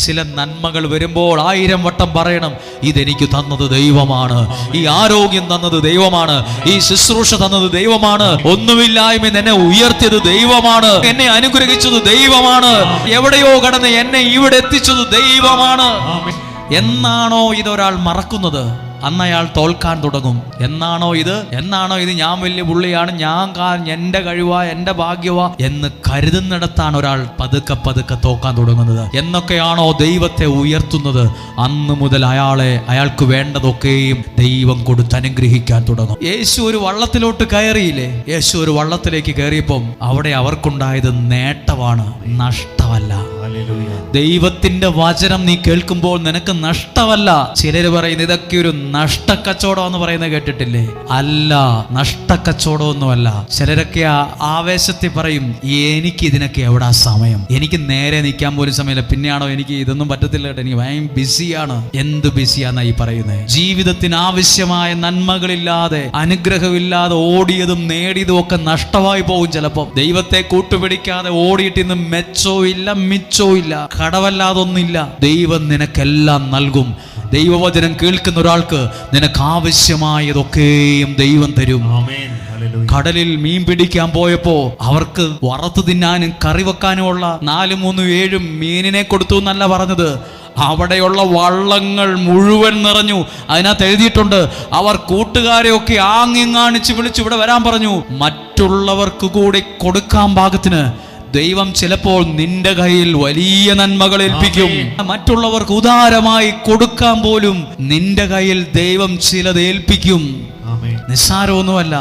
ചില നന്മകൾ വരുമ്പോൾ 1000 വട്ടം പറയണം, ഇതെനിക്ക് തന്നത് ദൈവമാണ്, ഈ ആരോഗ്യം തന്നത് ദൈവമാണ്, ഈ ശുശ്രൂഷ തന്നത് ദൈവമാണ്, ഒന്നുമില്ലായ്മ എന്നെ ഉയർത്തിയത് ദൈവമാണ്, എന്നെ അനുഗ്രഹിച്ചത് ദൈവമാണ്, എവിടെയോ കടന്ന് എന്നെ ഇവിടെ എത്തിച്ചത് ദൈവമാണ്. എന്നാണോ ഇതൊരാൾ മറക്കുന്നത്, അന്ന് അയാൾ തോൽക്കാൻ തുടങ്ങും. എന്നാണോ ഇത് ഞാൻ വലിയ പുള്ളിയാണ്, എന്റെ കഴിവാ, എന്റെ ഭാഗ്യവാ എന്ന് കരുതുന്നിടത്താണ് ഒരാൾ പതുക്കെ തോക്കാൻ തുടങ്ങുന്നത്. എന്നൊക്കെയാണോ ദൈവത്തെ ഉയർത്തുന്നത്, അന്ന് മുതൽ അയാൾക്ക് വേണ്ടതൊക്കെയും ദൈവം കൊടുത്ത് അനുഗ്രഹിക്കാൻ തുടങ്ങും. യേശു ഒരു വള്ളത്തിലോട്ട് കയറിയില്ലേ? യേശു ഒരു വള്ളത്തിലേക്ക് കയറിയപ്പം അവിടെ അവർക്കുണ്ടായത് നേട്ടമാണ്, നഷ്ടമല്ല. ദൈവത്തിന്റെ വചനം നീ കേൾക്കുമ്പോൾ നിനക്ക് നഷ്ടമല്ല. ചിലര് പറയുന്നത് ഇതൊക്കെ ഒരു നഷ്ടക്കച്ചവടം എന്ന് പറയുന്നത് കേട്ടിട്ടില്ലേ? അല്ല, നഷ്ടക്കച്ചവടമൊന്നുമല്ല. ചിലരൊക്കെ ആവേശത്തിൽ പറയും, എനിക്ക് ഇതിനൊക്കെ എവിടാ സമയം, എനിക്ക് നേരെ നിൽക്കാൻ പോലും സമയമില്ല, പിന്നെയാണോ എനിക്ക് ഇതൊന്നും പറ്റത്തില്ല കേട്ടോ, എനിക്ക് ഭയങ്കര ബിസിയാണ്. എന്ത് ബിസിയാന്നാ ഈ പറയുന്നത്? ജീവിതത്തിന് ആവശ്യമായ നന്മകളില്ലാതെ, അനുഗ്രഹമില്ലാതെ ഓടിയതും നേടിയതും ഒക്കെ നഷ്ടമായി പോകും. ചിലപ്പോൾ ദൈവത്തെ കൂട്ടുപിടിക്കാതെ ഓടിയിട്ട് ഇന്ന് മെച്ചോ ഇല്ല, മിച്ചോ ഇല്ല, കടവല്ലാതൊന്നില്ല. ദൈവം നിനക്കെല്ലാം നൽകും. ദൈവവചനം കേൾക്കുന്ന ഒരാൾക്ക് നിനക്ക് ആവശ്യമായതൊക്കെയും ദൈവം തരും. കടലിൽ മീൻ പിടിക്കാൻ പോയപ്പോ അവർക്ക് വറുത്തു തിന്നാനും കറി വെക്കാനുമുള്ള 4, 3, 7 മീനിനെ കൊടുത്തു എന്നല്ല പറഞ്ഞത്. അവിടെയുള്ള വള്ളങ്ങൾ മുഴുവൻ നിറഞ്ഞു. അതിനകത്ത് എഴുതിയിട്ടുണ്ട്, അവർ കൂട്ടുകാരെയൊക്കെ ആങ്ങിങ്ങാണിച്ച് വിളിച്ച് ഇവിടെ വരാൻ പറഞ്ഞു. മറ്റുള്ളവർക്ക് കൂടി കൊടുക്കാൻ പാകത്തിന് ദൈവം ചിലപ്പോൾ നിന്റെ കയ്യിൽ വലിയ നന്മകൾ ഏൽപ്പിക്കും. മറ്റുള്ളവർക്ക് ഉദാരമായി കൊടുക്കാൻ പോലും നിന്റെ കയ്യിൽ ദൈവം ചിലത് ഏൽപ്പിക്കും. നിസ്സാരമൊന്നുമല്ല.